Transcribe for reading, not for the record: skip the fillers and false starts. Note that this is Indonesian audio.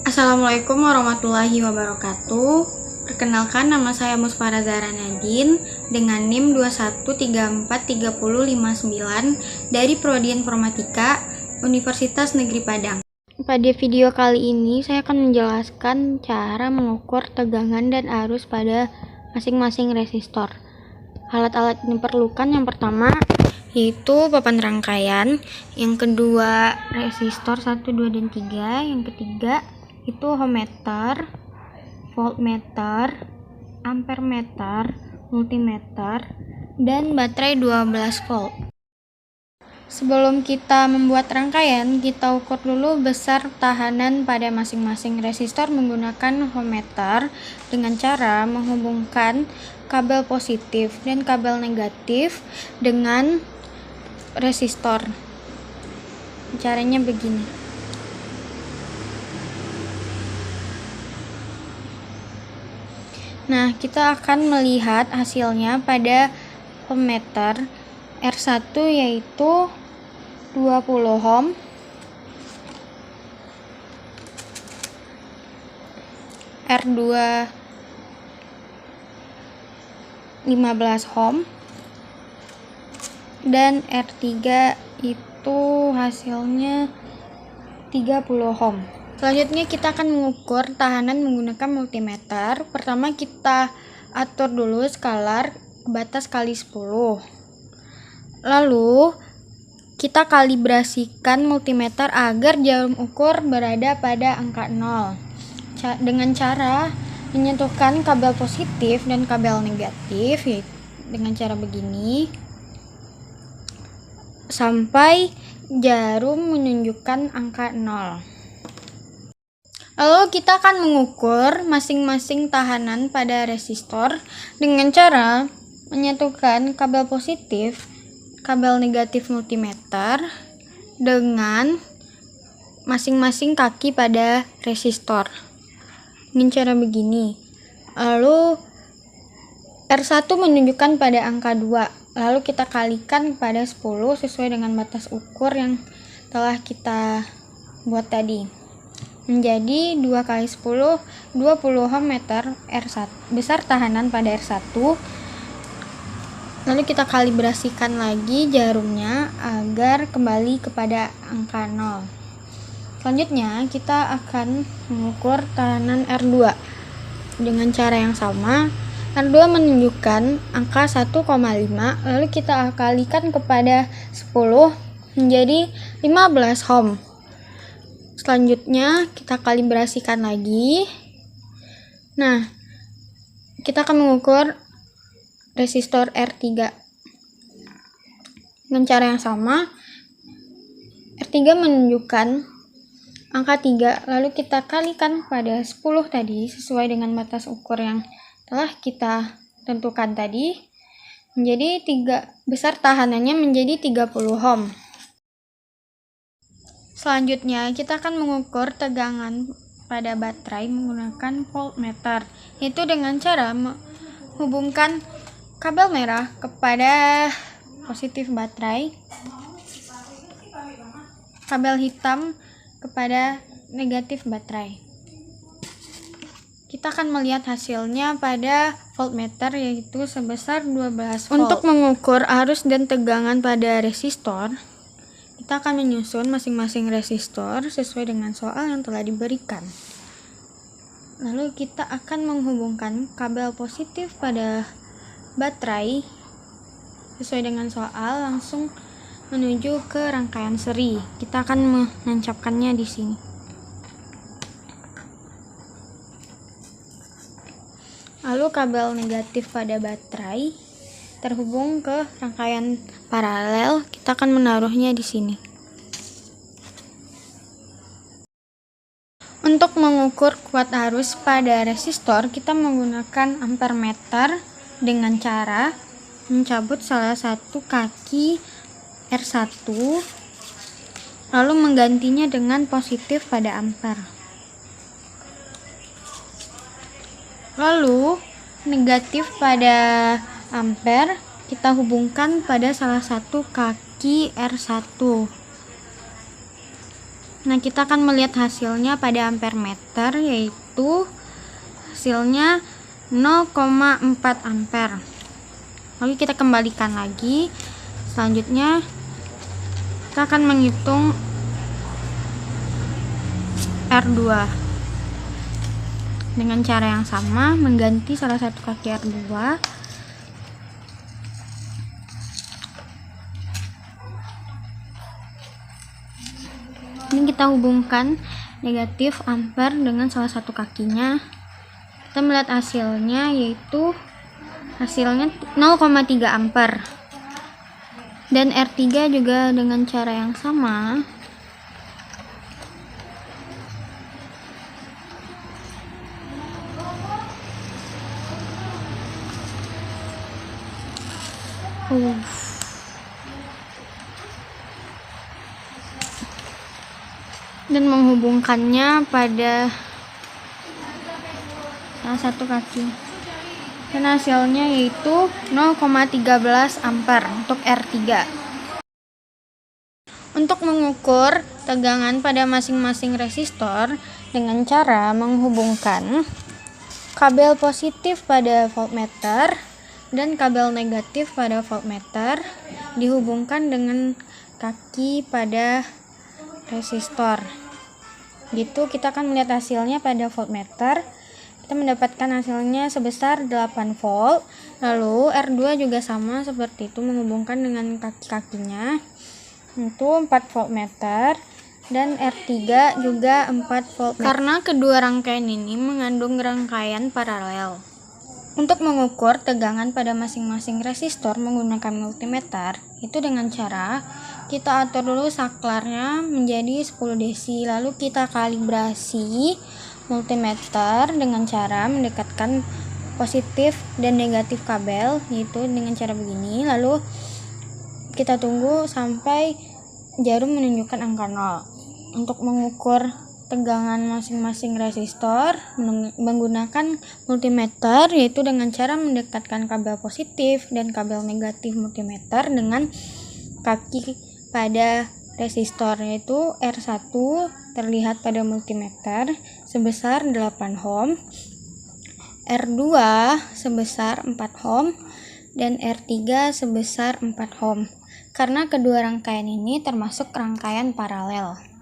Assalamualaikum warahmatullahi wabarakatuh. Perkenalkan, nama saya Musfara Zahra Nadine dengan NIM 21343059 dari Prodi Informatika Universitas Negeri Padang. Pada video kali ini saya akan menjelaskan cara mengukur tegangan dan arus pada masing-masing resistor. Alat-alat yang diperlukan yang pertama yaitu papan rangkaian, yang kedua resistor 1, 2, dan 3, yang ketiga itu ohmmeter, voltmeter, ampermeter, multimeter, dan baterai 12 volt. Sebelum kita membuat rangkaian, kita ukur dulu besar tahanan pada masing-masing resistor menggunakan ohmmeter dengan cara menghubungkan kabel positif dan kabel negatif dengan resistor. Caranya begini. Nah, kita akan melihat hasilnya pada ohmmeter R1 yaitu 20 ohm, R2 15 ohm, dan R3 itu hasilnya 30 ohm. Selanjutnya kita akan mengukur tahanan menggunakan multimeter. Pertama kita atur dulu skalar batas kali 10. Lalu kita kalibrasikan multimeter agar jarum ukur berada pada angka 0. Dengan cara menyentuhkan kabel positif dan kabel negatif dengan cara begini sampai jarum menunjukkan angka 0. Lalu kita akan mengukur masing-masing tahanan pada resistor dengan cara menyatukan kabel positif, kabel negatif multimeter dengan masing-masing kaki pada resistor dengan cara begini. Lalu R1 menunjukkan pada angka 2. Lalu kita kalikan pada 10 sesuai dengan batas ukur yang telah kita buat tadi. Menjadi 2 kali 10, 20 ohmmeter R1, besar tahanan pada R1. Lalu kita kalibrasikan lagi jarumnya agar kembali kepada angka 0. Selanjutnya kita akan mengukur tahanan R2 dengan cara yang sama. R2 menunjukkan angka 1,5, lalu kita kalikan kepada 10 menjadi 15 ohm. Selanjutnya kita kalibrasikan lagi. Nah, kita akan mengukur resistor R3 dengan cara yang sama. R3 menunjukkan angka 3, lalu kita kalikan pada 10 tadi sesuai dengan batas ukur yang telah kita tentukan tadi, menjadi 3, besar tahanannya menjadi 30 ohm. Selanjutnya kita akan mengukur tegangan pada baterai menggunakan voltmeter, yaitu dengan cara menghubungkan kabel merah kepada positif baterai, kabel hitam kepada negatif baterai. Kita akan melihat hasilnya pada voltmeter yaitu sebesar 12 volt. Untuk mengukur arus dan tegangan pada resistor, kita akan menyusun masing-masing resistor sesuai dengan soal yang telah diberikan. Lalu kita akan menghubungkan kabel positif pada baterai sesuai dengan soal, langsung menuju ke rangkaian seri. Kita akan menancapkannya di sini. Lalu kabel negatif pada baterai terhubung ke rangkaian paralel, kita akan menaruhnya di sini. Untuk mengukur kuat arus pada resistor, kita menggunakan ampermeter dengan cara mencabut salah satu kaki R1 lalu menggantinya dengan positif pada ampere. Lalu negatif pada ampere kita hubungkan pada salah satu kaki R1. Nah, kita akan melihat hasilnya pada ampere meter, yaitu hasilnya 0,4 ampere. Lalu kita kembalikan lagi. Selanjutnya kita akan menghitung R2 dengan cara yang sama, mengganti salah satu kaki R2. Ini kita hubungkan negatif ampere dengan salah satu kakinya. Kita melihat hasilnya, yaitu hasilnya 0,3 ampere. Dan R3 juga dengan cara yang sama. Dan menghubungkannya pada salah satu kaki. Dan hasilnya yaitu 0,13 ampere untuk R3. Untuk mengukur tegangan pada masing-masing resistor dengan cara menghubungkan kabel positif pada voltmeter dan kabel negatif pada voltmeter dihubungkan dengan kaki pada resistor. Gitu kita akan melihat hasilnya pada voltmeter. Kita mendapatkan hasilnya sebesar 8 volt. Lalu R2 juga sama seperti itu, menghubungkan dengan kaki-kakinya itu 4 voltmeter, dan R3 juga 4 volt. Karena kedua rangkaian ini mengandung rangkaian paralel. Untuk mengukur tegangan pada masing-masing resistor menggunakan multimeter, itu dengan cara kita atur dulu saklarnya menjadi 10 desi, lalu kita kalibrasi multimeter dengan cara mendekatkan positif dan negatif kabel, yaitu dengan cara begini. Lalu kita tunggu sampai jarum menunjukkan angka 0. Untuk mengukur tegangan masing-masing resistor menggunakan multimeter, yaitu dengan cara mendekatkan kabel positif dan kabel negatif multimeter dengan kaki pada resistor, yaitu R1 terlihat pada multimeter sebesar 8 ohm, R2 sebesar 4 ohm, dan R3 sebesar 4 ohm. Karena kedua rangkaian ini termasuk rangkaian paralel.